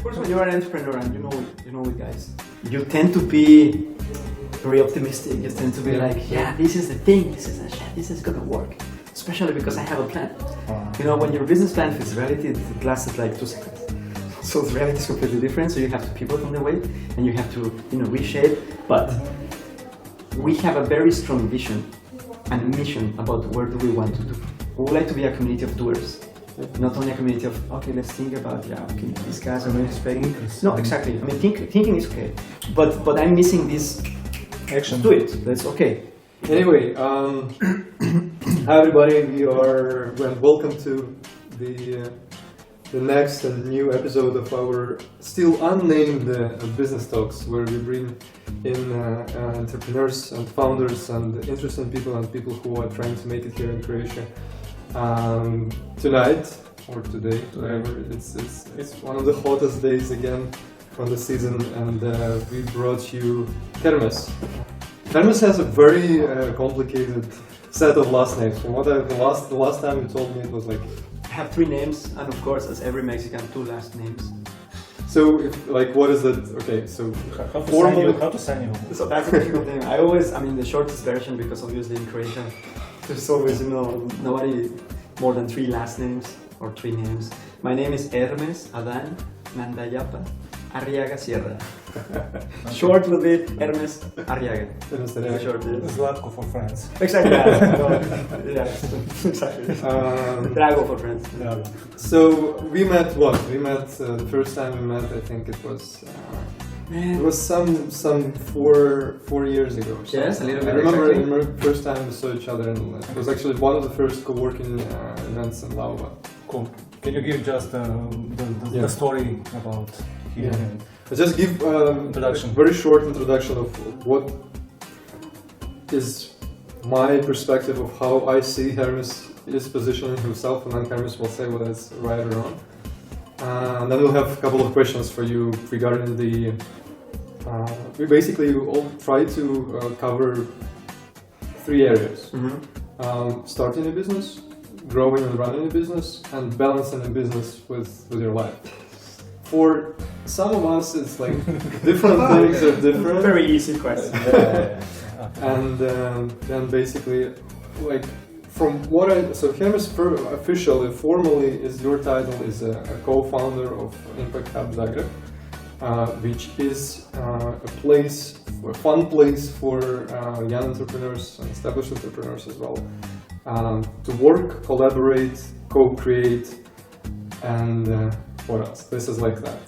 course, when you're an entrepreneur, and you know it, guys, you tend to be very optimistic. You tend to be like, yeah, this is the thing. This is gonna work. Especially because I have a plan. You know, when your business plan fits reality, it lasts like 2 seconds. So the reality is completely different. So you have to pivot on the way, and you have to, reshape. But we have a very strong vision and mission about where do we want to do. We would like to be a community of doers, not only a community of okay, let's think about these guys are going to Spain. No, exactly. I mean, thinking is okay, but I'm missing this action. Do it. That's okay. Anyway, hi everybody. Welcome to the next and new episode of our still unnamed business talks, where we bring in entrepreneurs and founders and interesting people and people who are trying to make it here in Croatia. Tonight or today, whatever, it's one of the hottest days again on the season, and we brought you Hermes. Hermes has a very complicated set of last names. From what the last time you told me, it was like I have 3 names, and of course, as every Mexican, 2 last names. So, what is it? Okay, so how to sign you? So that's a difficult name. The shortest version, because obviously in Croatia, there's always, nobody more than 3 last names or 3 names. My name is Hermes Adan Nandayapa Arriaga Sierra. Short will be Hermes Arriaga. Short, yes. Zlatko for friends. Exactly. Exactly. Drago for friends. Drago. So we met the first time we met, I think it was some 4 years ago. So yes, a little bit. I remember the first time we saw each other, and it was actually one of the first co-working events in Lauva. Cool. Can you give just the story about here? Yeah. I'll just give a very short introduction of what is my perspective of how I see Hermes is positioning himself, and then Hermes will say whether it's right or wrong. And then we'll have a couple of questions for you regarding the... we basically all try to cover 3 areas. Mm-hmm. Starting a business, growing and running a business, and balancing a business with your life. For some of us, it's like different things are different. Very easy question. And then basically, like from what so Hermes officially, formally, is your title is a co-founder of Impact Hub Zagreb, which is a fun place for young entrepreneurs and established entrepreneurs as well, to work, collaborate, co-create, and what else? This is like that.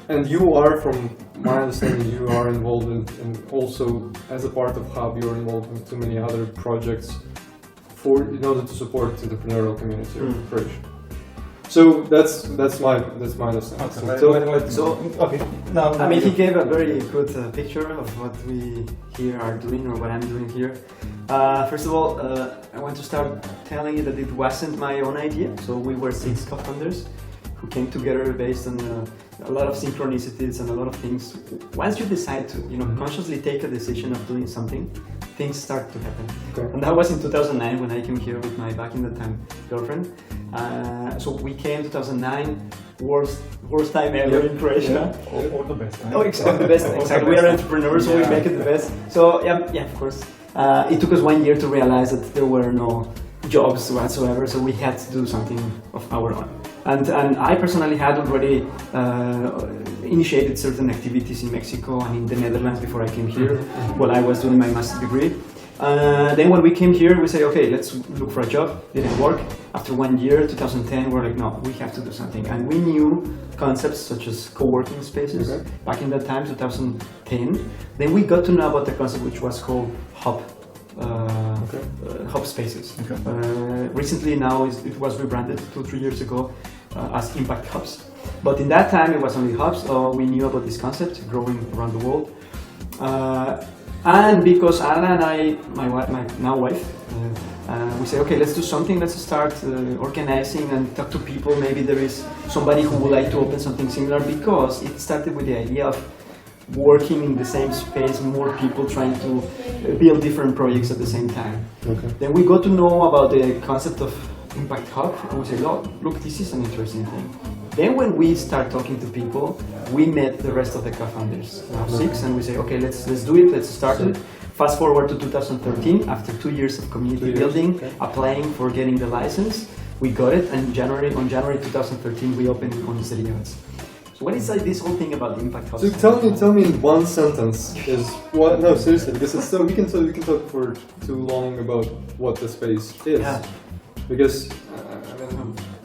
And you are, from my understanding, you are involved in also, as a part of Hub, you're involved in too many other projects in order to support the entrepreneurial community of Croatia. So that's my understanding. Okay. He gave a very good picture of what we here are doing, or what I'm doing here. First of all, I want to start telling you that it wasn't my own idea. So we were 6 co-founders who came together based on a lot of synchronicities and a lot of things. Once you decide to, consciously take a decision of doing something, things start to happen. Okay. And that was in 2009 when I came here with my back in the time girlfriend. So we came 2009, worst time ever in Croatia. Or the best. Right? Oh, exactly, the best. Exactly. We are entrepreneurs, so we make it the best. So yeah, of course. It took us 1 year to realize that there were no jobs whatsoever, so we had to do something of our own. And I personally had already initiated certain activities in Mexico and in the Netherlands before I came here, while I was doing my master's degree. Then when we came here, we said, okay, let's look for a job. Didn't work. After 1 year, 2010, we're like, no, we have to do something. And we knew concepts such as co-working spaces back in that time, 2010. Then we got to know about the concept which was called hub spaces. Recently now it was rebranded 2-3 years ago as Impact Hubs. But in that time it was only hubs. We knew about this concept growing around the world. And because Anna and I, my now wife, we say, okay, let's do something. Let's start organizing and talk to people. Maybe there is somebody who would like to open something similar, because it started with the idea of working in the same space, more people trying to build different projects at the same time. Then we got to know about the concept of Impact Hub, and we say, look, this is an interesting thing. Then when we start talking to people, we met the rest of the co-founders, now 6, and we say, okay, let's do it, let's start it. Fast forward to 2013, after 2 years of community building, applying for getting the license, we got it, and on January 2013, we opened on Serious. So what is this whole thing about the impact hubs? So tell me in one sentence is what? No, seriously, because it's so we can talk for too long about what the space is. Yeah. Because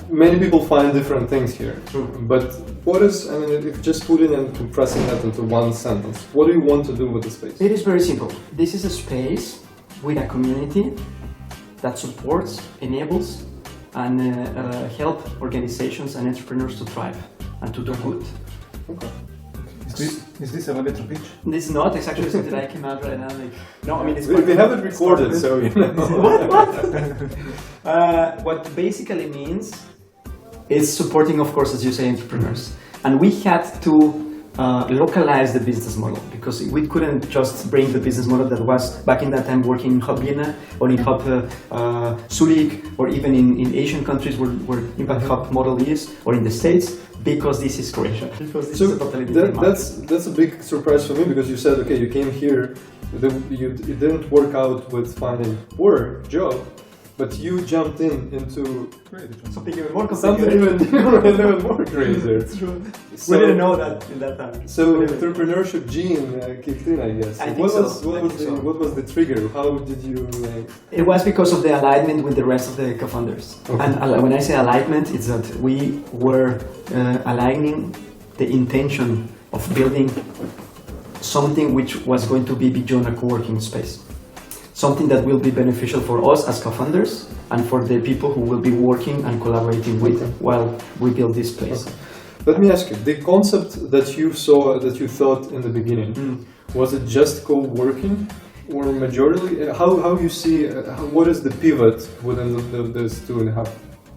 many people find different things here. True. But what is? I mean, if just put it and compressing that into one sentence, what do you want to do with the space? It is very simple. This is a space with a community that supports, enables, and help organizations and entrepreneurs to thrive and to do good. Okay. Is this a elevator pitch? This is not exactly something I came out right now. Like, no, I mean it's We have it recorded, so you know. What basically means is supporting, of course, as you say, entrepreneurs. And we had to localize the business model because we couldn't just bring the business model that was back in that time working in Hub Vienna or in Hub Zurich or even in Asian countries where Impact Hub model is, or in the States, because this is Croatia. Because this is a totally different market. That's a big surprise for me because you said, okay, you came here, it didn't work out with finding work, job, but you jumped into Something even more something complicated. even more crazy. It's true. So- We didn't know that in that time. So entrepreneurship gene kicked in, I guess. I think What so. was I think so. what was the trigger? How did you like? It was because of the alignment with the rest of the co-founders. Okay. And when I say alignment, it's that we were aligning the intention of building something which was going to be beyond a co-working space. Something that will be beneficial for us as co-founders and for the people who will be working and collaborating with while we build this place. Okay. Let me ask you: the concept that you saw, that you thought in the beginning, was it just co-working, or majorly? How you see? What is the pivot within those 2.5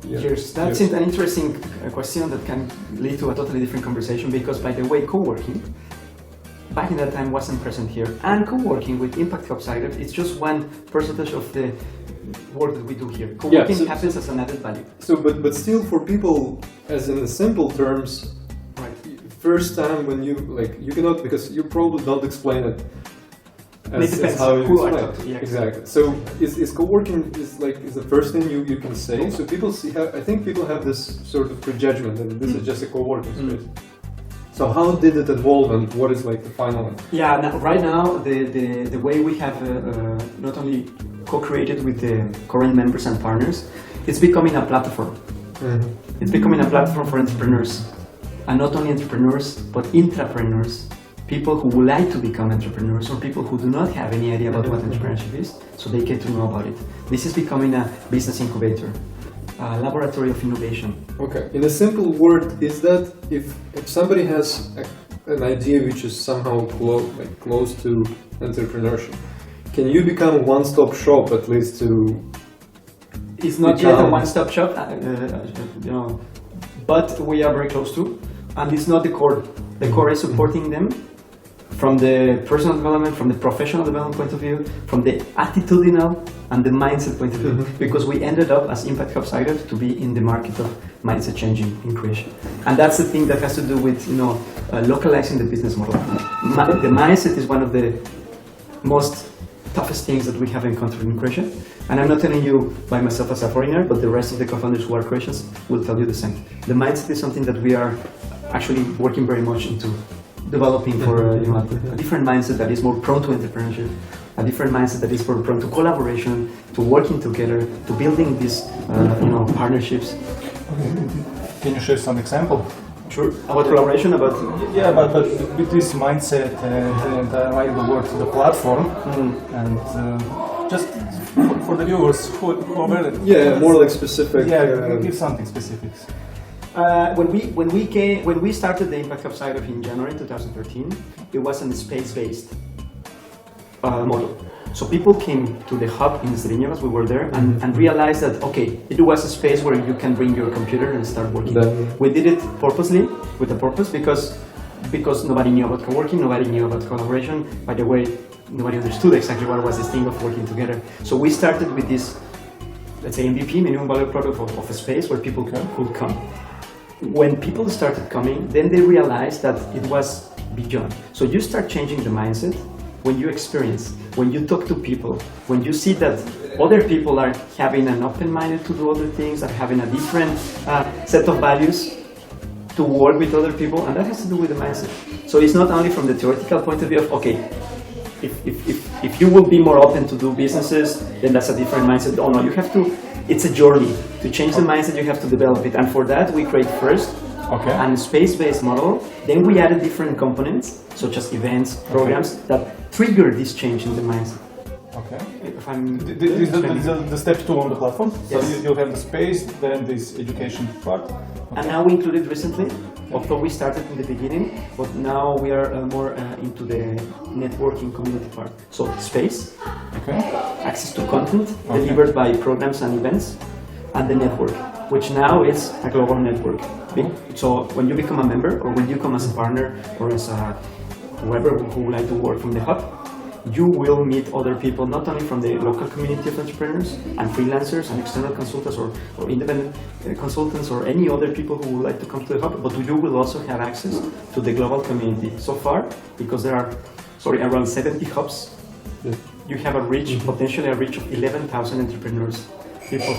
years? Yes, that's an interesting question that can lead to a totally different conversation because, by the way, co-working back in that time wasn't present here, and co-working with Impact Hub Zagreb, it's just 1% of the work that we do here. Co-working happens as an added value. So, but still, for people, as in the simple terms, Right. first time when you cannot, because you probably don't explain it. It depends how you who I explain talk to, it. yeah, Exactly. So is co-working is the first thing you can say. So people I think people have this sort of prejudgment that this is just a co-working space. So how did it evolve, and what is like the final one? Yeah, right now the way we have not only co-created with the current members and partners, it's becoming a platform. It's becoming a platform for entrepreneurs, and not only entrepreneurs but intrapreneurs, people who would like to become entrepreneurs or people who do not have any idea about what entrepreneurship is, so they get to know about it. This is becoming a business incubator, a laboratory of innovation. Okay. In a simple word, is that if somebody has an idea which is somehow close to entrepreneurship, can you become a one-stop shop at least to? It's not yet a one-stop shop, but we are very close to, and it's not the core. The core is supporting them from the personal development, from the professional development point of view, from the attitudinal and the mindset point of view, because we ended up as Impact Hub Zagreb to be in the market of mindset changing in Croatia, and that's the thing that has to do with localizing the business model. The mindset is one of the most toughest things that we have encountered in Croatia, and I'm not telling you by myself as a foreigner, but the rest of the co-founders who are Croatians will tell you the same. The mindset is something that we are actually working very much into developing for a different mindset that is more prone to entrepreneurship, a different mindset that is more prone to collaboration, to working together, to building these partnerships. Can you share some example? Sure. About collaboration, about but with this mindset and I like the word the platform and just for the viewers who are more like specific. Give something specifics. When we started the Impact Hub Zagreb in January 2013, it was a space-based model. So people came to the hub in Zrinjavac, we were there, and realized that, okay, it was a space where you can bring your computer and start working. We did it purposely, with a purpose, because nobody knew about co-working, nobody knew about collaboration. By the way, nobody understood exactly what was this thing of working together. So we started with this, let's say MVP, minimum viable product of a space where people could come. when people started coming, then they realized that it was beyond. So you start changing the mindset when you experience, when you talk to people, when you see that other people are having an open mind to do other things, are having a different set of values to work with other people, and that has to do with the mindset. So it's not only from the theoretical point of view of, okay, if you will be more open to do businesses, then that's a different mindset. Oh no, you have to, it's a journey. To change the mindset, you have to develop it. And for that, we create first a space-based model. Then we added different components, such as events, programs, that trigger this change in the mindset. Okay. If I'm This is the step 2 on the platform. So Yes. you have the space, then this education part. And now we included recently, although we started in the beginning, but now we are more into the networking community part. So space, access to content delivered by programs and events, and the network, which now is a global network. So when you become a member, or when you come as a partner, or as a whoever who would like to work from the hub, you will meet other people, not only from the local community of entrepreneurs and freelancers and external consultants or independent consultants or any other people who would like to come to the hub, but you will also have access to the global community. So far, because there are, around 70 hubs, you have a reach, potentially a reach of 11,000 entrepreneurs, people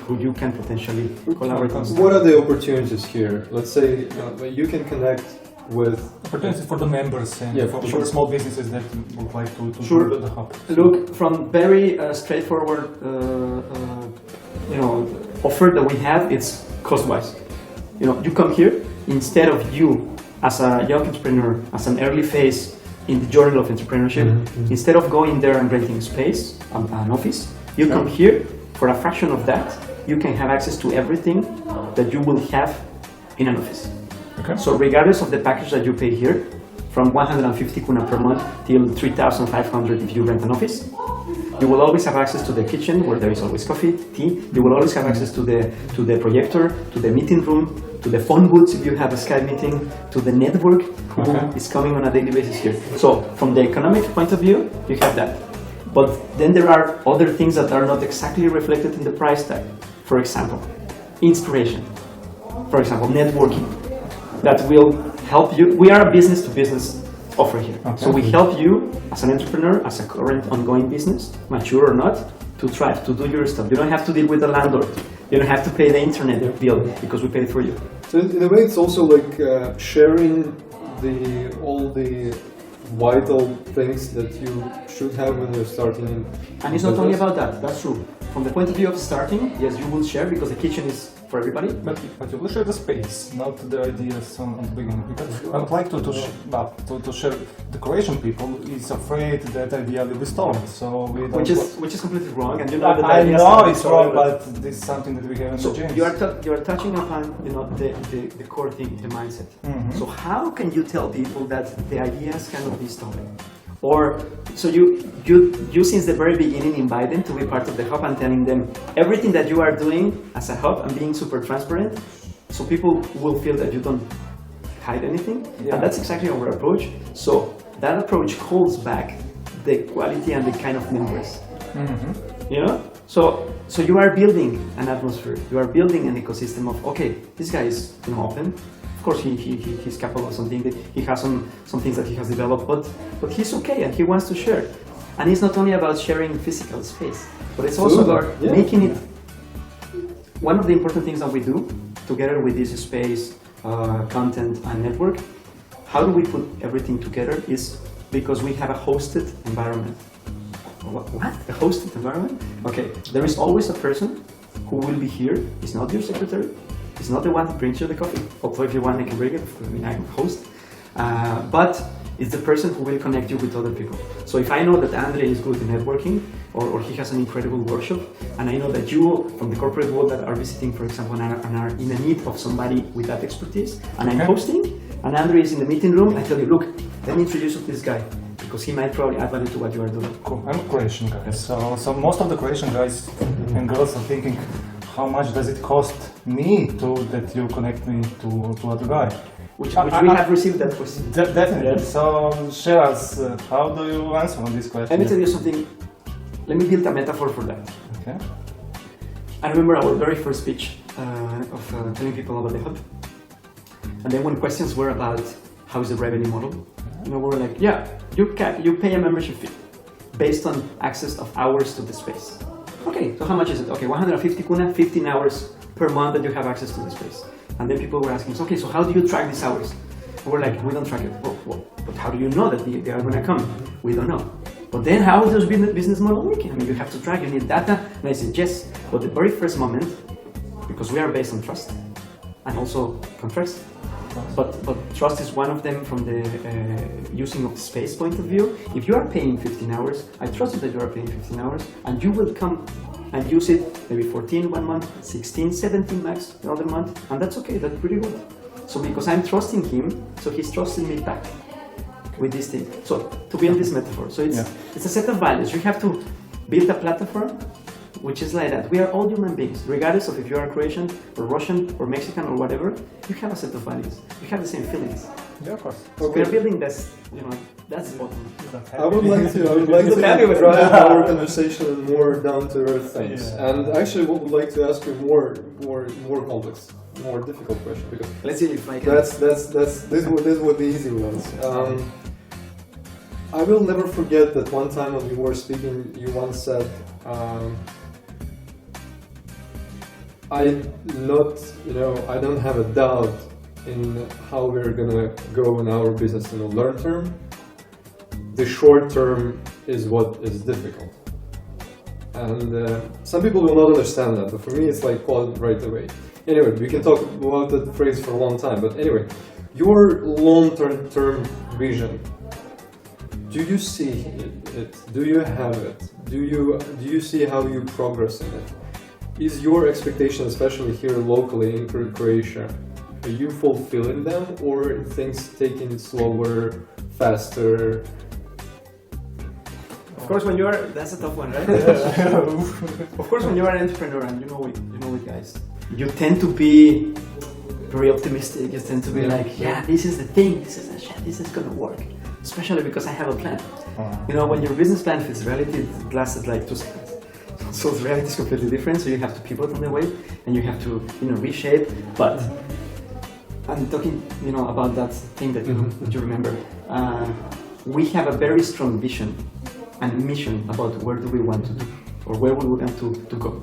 who you can potentially collaborate with. What are the opportunities here? Let's say you can connect with opportunities for the members and for the small businesses that would like to build the hub. Look, from very straightforward offer that we have, it's cost-wise. You come here, instead of you as a young entrepreneur, as an early phase in the journey of entrepreneurship, instead of going there and renting space, an office, you come here. For a fraction of that, you can have access to everything that you will have in an office. Okay. So regardless of the package that you pay here, from 150 kuna per month till 3,500 if you rent an office, you will always have access to the kitchen where there is always coffee, tea. You will always have access to the projector, to the meeting room, to the phone booths if you have a Skype meeting, to the network who is coming on a daily basis here. So from the economic point of view, you have that. But then there are other things that are not exactly reflected in the price tag. For example, inspiration. For example, networking. That will help you. We are a business-to-business offer here. So we help you as an entrepreneur, as a current ongoing business, mature or not, to thrive, to do your stuff. You don't have to deal with the landlord. You don't have to pay the internet bill because we pay it for you. So in a way, it's also like sharing all the vital things that you should have when you're starting. And it's not only about that. That's true. From the point of view of starting, yes, you will share because the kitchen is for everybody. But you will share the space, not the ideas on the beginning. Because I would like to share decoration. People is afraid that idea will be stolen. So we don't which is completely wrong. And you know that I know it's wrong, but this is something that we have in the genes. You are touching upon the core thing, the mindset. So how can you tell people that the ideas cannot be stolen? Or so you since the very beginning invite them to be part of the hub and telling them everything that you are doing as a hub and being super transparent, so people will feel that you don't hide anything. And that's exactly our approach. So that approach holds back the quality and the kind of members. So you are building an atmosphere. You are building an ecosystem of this guy is open. Of course, he's capable of something. That he has some things that he has developed, but he's okay and he wants to share. And it's not only about sharing physical space, but it's also about making it. One of the important things that we do together with this space, content, and network, how do we put everything together is because we have a hosted environment. What? A hosted environment? Okay, there is always a person who will be here. It's not your secretary. It's not the one that brings you the coffee. Although if you want, I can bring it. I mean, I'm a host. But it's the person who will connect you with other people. So if I know that Andre is good in networking, or he has an incredible workshop, and I know that you, from the corporate world that are visiting, for example, and are in a need of somebody with that expertise, and I'm hosting, and Andre is in the meeting room, I tell you, look, let me introduce you to this guy, because he might probably add value to what you are doing. Cool. I'm a Croatian guy. So most of the Croatian guys and girls are thinking, how much does it cost me that you connect me to other guy? Which we have received that question. Definitely. So share us, how do you answer on this question? Let me tell you something. Let me build a metaphor for that. Okay. I remember our very first speech of telling people about the hub. And then when questions were about how is the revenue model, we were like, yeah, you pay a membership fee based on access of hours to the space. Okay, so how much is it? Okay, 150 kuna, 15 hours per month that you have access to the space. And then people were asking us, okay, so how do you track these hours? And we're like, we don't track it. Well, but how do you know that they are going to come? We don't know. But then how is this business model working? I mean, you have to track, you need data. And I said, yes, but the very first moment, because we are based on trust and also contracts, but trust is one of them from the using of space point of view. If you are paying 15 hours, I trust you that you are paying 15 hours, and you will come and use it maybe 14 one month, 16, 17 max another month, and that's okay, that's pretty good. So because I'm trusting him, so he's trusting me back with this thing. So to build this metaphor, so it's a set of values. You have to build a platform which is like that. We are all human beings, regardless of if you are Croatian or Russian or Mexican or whatever. You have a set of values. You have the same feelings. Yeah, of course. So we are building this. That's important. I would like to drive our conversation in more down-to-earth things, and actually would like to ask you more complex, more difficult question, because let's see if I can. These were the easy ones. I will never forget that one time when you were speaking, you once said, I don't have a doubt in how we're gonna go in our business in the long term. The short term is what is difficult. And some people will not understand that, but for me it's like called right away. Anyway, we can talk about that phrase for a long time, but anyway, your long-term vision, do you see it? Do you have it? Do you see how you progress in it? Is your expectation, especially here locally in Croatia, are you fulfilling them, or things taking it slower, faster? Of course, when you are, that's a tough one, right? Of course, when you are an entrepreneur, and you know it, guys, you tend to be very optimistic. You tend to be like, yeah, this is the thing. This is gonna work. Especially because I have a plan. When your business plan fits reality, it lasts like 2 seconds. So the reality is completely different. So you have to pivot on the way, and you have to, reshape. But I'm talking, about that thing that you remember. We have a very strong vision and mission about where do we want to do, or where we want to go.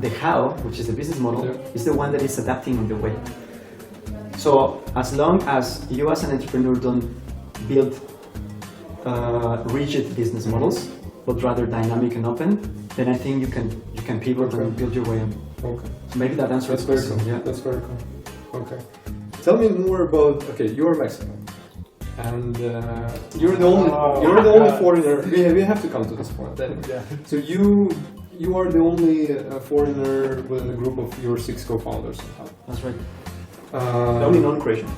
The how, which is the business model, is the one that is adapting on the way. So as long as you as an entrepreneur don't build rigid business models, but rather dynamic and open, then I think you can pivot and build your way on. Okay. So maybe that answers the question. Yeah, that's very cool. Okay. Tell me more about. Okay, you're Mexican, and you're the only foreigner. We have to come to this point. Then. Yeah. So you are the only foreigner within the group of your 6 co-founders. That's right. The only non-Croatian.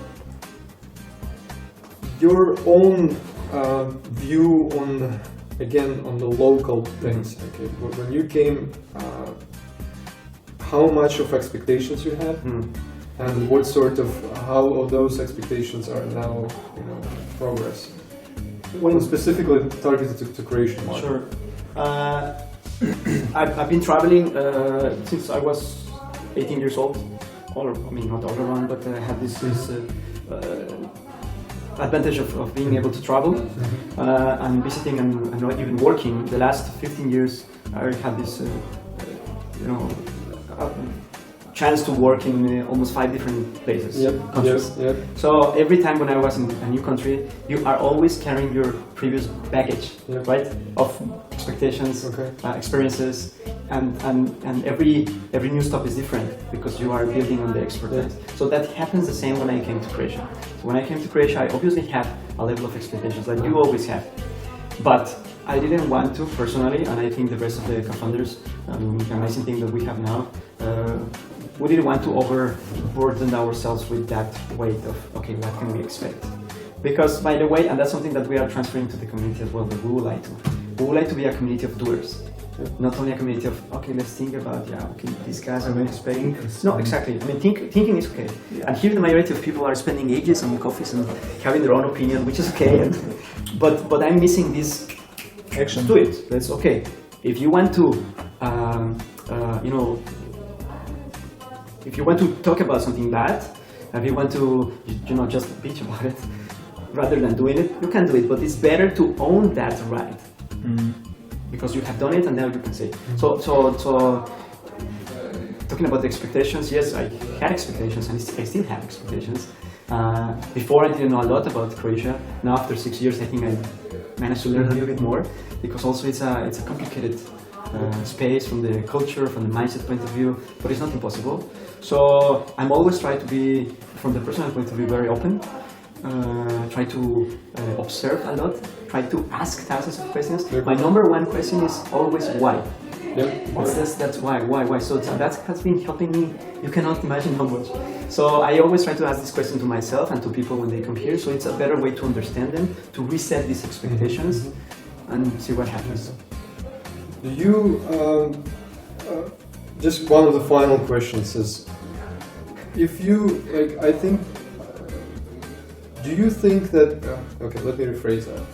Your own view on the local things. Okay, when you came, how much of expectations you had, and what sort of how those expectations are now progressing. When specifically targeted to Croatian market. Sure. I've been traveling since I was 18 years old. Not all around, but I had this advantage of being able to travel and visiting and not even working. The last 15 years, I had this, chance to work in almost 5 different places, countries. Yep. So every time when I was in a new country, you are always carrying your previous baggage, right? Of expectations, experiences, and every new stop is different because you are building on the expertise. So that happens the same when I came to Croatia. So when I came to Croatia, I obviously have a level of expectations like you always have, but I didn't want to personally, and I think the rest of the co-founders, the amazing thing that we have now, we didn't want to overburden ourselves with that weight of, okay, what can we expect? Because, by the way, and that's something that we are transferring to the community as well, that we would like to. We would like to be a community of doers. Not only a community of, okay, let's think about, these guys are going to spend. No, exactly. I mean, thinking is okay. And here the majority of people are spending ages on coffees and having their own opinion, which is okay. But I'm missing this action to it. That's okay. If you want to, if you want to talk about something bad, If you want to, just bitch about it, rather than doing it, you can do it. But it's better to own that right, because you have done it, and now you can say. So talking about the expectations, yes, I had expectations, and I still have expectations. Before I didn't know a lot about Croatia. Now after 6 years, I think I managed to learn a little bit more, because also it's a complicated space from the culture, from the mindset point of view, but it's not impossible. So I'm always trying to be, from the personal point of view, very open. Try to observe a lot. Try to ask thousands of questions. My number one question is always why. That's why. So that has been helping me. You cannot imagine how much. So I always try to ask this question to myself and to people when they come here. So it's a better way to understand them, to reset these expectations, and see what happens. Do you, just one of the final questions is, if you, I think, do you think that, okay, let me rephrase that.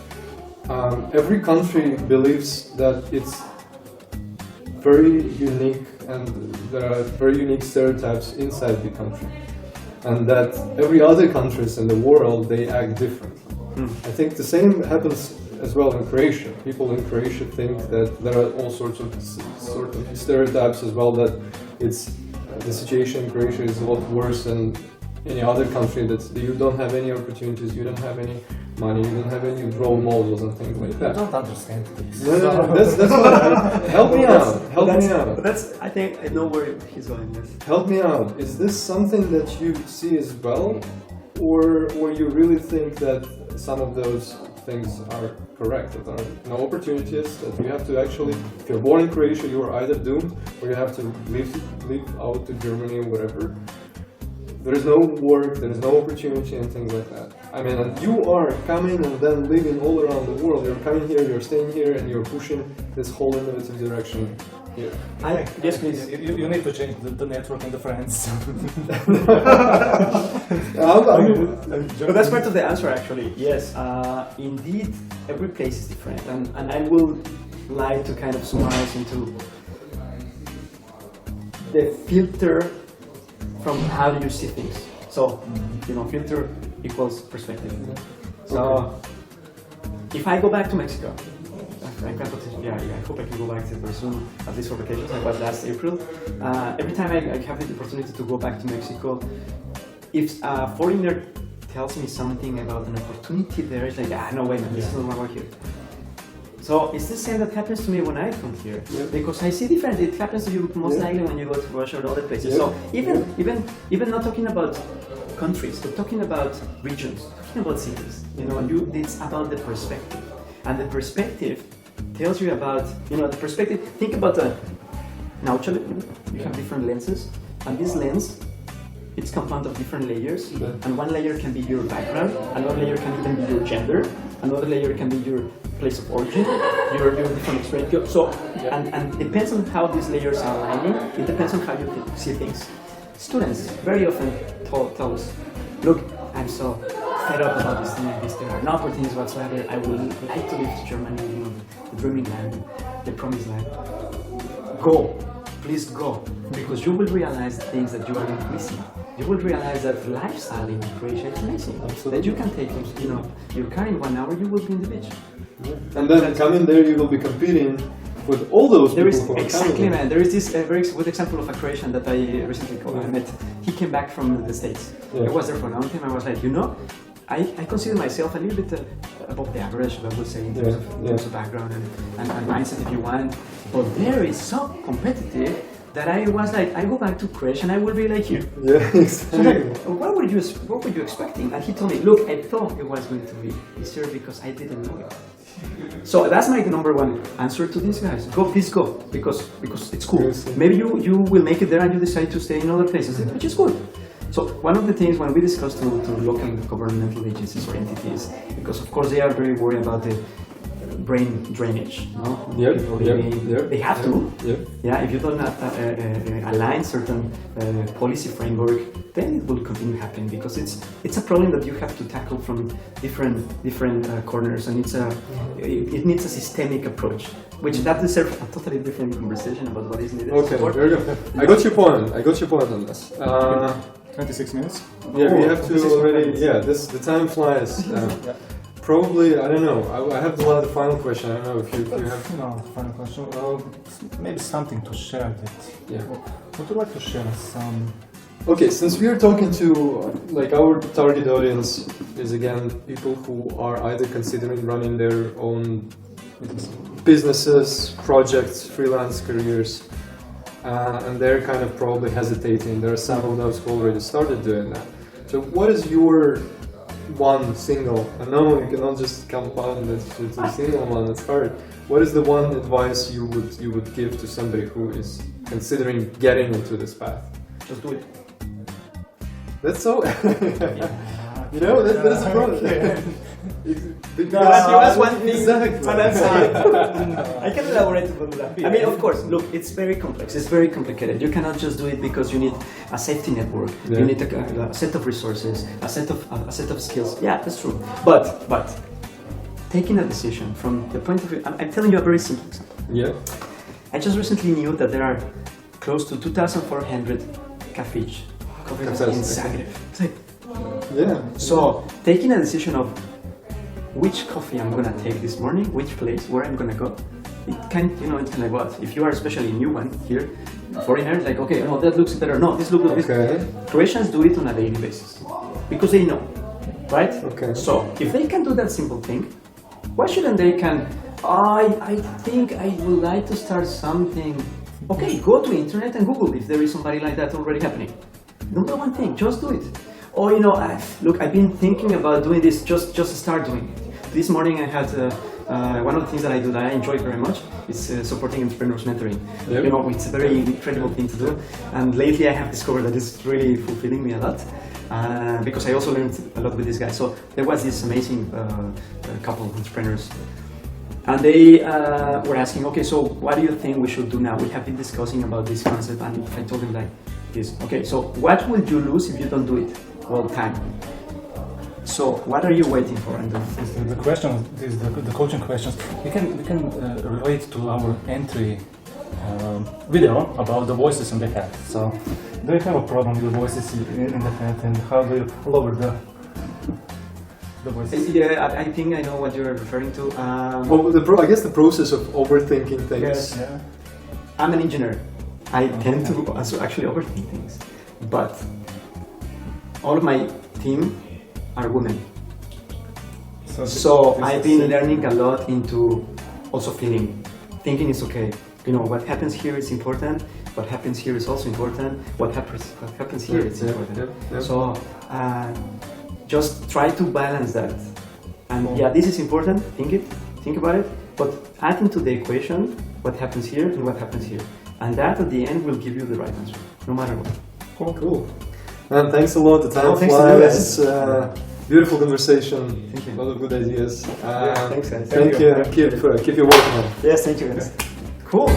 Every country believes that it's very unique, and there are very unique stereotypes inside the country, and that every other countries in the world, they act differently. I think the same happens as well in Croatia. People in Croatia think that there are all sorts of stereotypes as well, that it's the situation in Croatia is a lot worse than any other country, that you don't have any opportunities, you don't have any money, you don't have any role models and things like that. I don't understand this. That's what help me out. Help me out. I think I know where he's going. Yes. Help me out. Is this something that you see as well, or you really think that some of those things are correct, that there are no opportunities, that you have to actually, if you're born in Croatia, you are either doomed, or you have to leave out to Germany or whatever. There is no work, there is no opportunity and things like that. I mean, and you are coming and then living all around the world. You're coming here, you're staying here, and you're pushing this whole innovative direction here. Yes, please. You need to change the network and the friends. But that's part of the answer, actually. Yes, indeed, every place is different, and I will like to kind of summarize into the filter from how do you see things. So, filter equals perspective. So, if I go back to Mexico, I hope I can go back there very soon, at least for vacations. I was last April. Every time I have the opportunity to go back to Mexico, if a foreigner tells me something about an opportunity there, it's like, no way, man, this is not what I here. So it's the same that happens to me when I come here, because I see different. It happens to you most likely when you go to Russia or other places. So even not talking about countries, but talking about regions, talking about cities. It's about the perspective, and the perspective tells you about the perspective. Think about now, you have different lenses, and this lens, it's compounded of different layers, and one layer can be your background, another layer can even be your gender, another layer can be your place of origin, your different experience. So, and depends on how these layers are aligning, it depends on how you see things. Students very often tell us, look, I'm so fed up about this thing, there are no opportunities whatsoever, I would like to live to Germany, the dreaming land, the promised land. Go, please go, because you will realize things that you are not missing. You will realize that lifestyle in Croatia is amazing. That you can take, your car in 1 hour, you will be in the beach. And then coming there, you will be competing with all those people who are exactly, man. There is this very good example of a Croatian that I recently met. He came back from the States. I was there for a long time. I was like, I consider myself a little bit above the average, I would say, in terms of background and mindset, if you want. But there is so competitive that I was like, I go back to Croatia and I will be like you. Yeah, exactly. So what were you expecting? And he told me, look, I thought it was going to be easier because I didn't know it. So that's my number one answer to these guys. Go, please go, because it's cool. Maybe you will make it there and you decide to stay in other places, which is good. So one of the things when we discuss to local governmental agencies or entities, because of course they are very worried about the brain drainage, they have to. If you don't align certain policy framework, then it will continue happening, because it's a problem that you have to tackle from different corners, and it needs a systemic approach, which that deserves a totally different conversation about what is needed. Okay, very good. I got your point on this. 26 minutes. Yeah, we Oh, have to 26 already. minutes. Yeah, the time flies. Probably, I don't know. I have the final question. I don't know if you have. No, final question. Maybe something to share that. Yeah. Would you like to share some? Okay, since we are talking to like our target audience is again people who are either considering running their own businesses, projects, freelance careers, and they're kind of probably hesitating. There are some of those who already started doing that. So, what is your one single? And no, you cannot just compound it to a single one. It's hard. What is the one advice you would give to somebody who is considering getting into this path? Just do it. That's so. You know, that is a problem. That's one thing. Exactly. And that's I can elaborate on that. I mean, of course, look, it's very complex. It's very complicated. You cannot just do it because you need a safety network. Yeah. You need a set of resources, a set of skills. Yeah, that's true. But taking a decision from the point of view, I'm telling you a very simple example. Yeah. I just recently knew that there are close to 2,400 cafes in Zagreb. It's like, Yeah. so taking a decision of which coffee I'm gonna take this morning, which place, where I'm gonna go, it can, it's kind of like what? If you are especially a new one here, foreigner, like, okay, no, that looks better, no, this looks like Okay. this. Croatians do it on a daily basis because they know, right? Okay. So if they can do that simple thing, why shouldn't they can? I think I would like to start something. Okay, go to internet and Google if there is somebody like that already happening. Number one thing, just do it. Or look, I've been thinking about doing this. Just start doing it. This morning I had one of the things that I do that I enjoy very much is supporting entrepreneurs mentoring. Yep. It's a very incredible thing to do. And lately I have discovered that it's really fulfilling me a lot because I also learned a lot with this guy. So there was this amazing couple of entrepreneurs. And they were asking, okay, so what do you think we should do now? We have been discussing about this concept, and I told them like this. Okay, so what will you lose if you don't do it? Well, time. So what are you waiting for? And The question is the coaching questions. We can relate to our entry video about the voices in the head. So, do you have a problem with the voices in the head, and how do you lower the voices? Yeah, I think I know what you're referring to. Well, I guess the process of overthinking things. Yes. Yeah. I'm an engineer. I tend to also actually overthink things, but all of my team are women. So I've been learning a lot into also feeling. Thinking is okay. What happens here is important. What happens here is also important. What happens here is important. Yeah. So just try to balance that. And yeah, this is important. Think about it. But add into the equation what happens here and what happens here. And that at the end will give you the right answer, no matter what. Cool. Man, thanks a lot. The time thanks to you flies. guys. Beautiful conversation. Thank you. A lot of good ideas. Thanks, guys. Thank you. Keep your work on. Yes, thank you guys. Cool.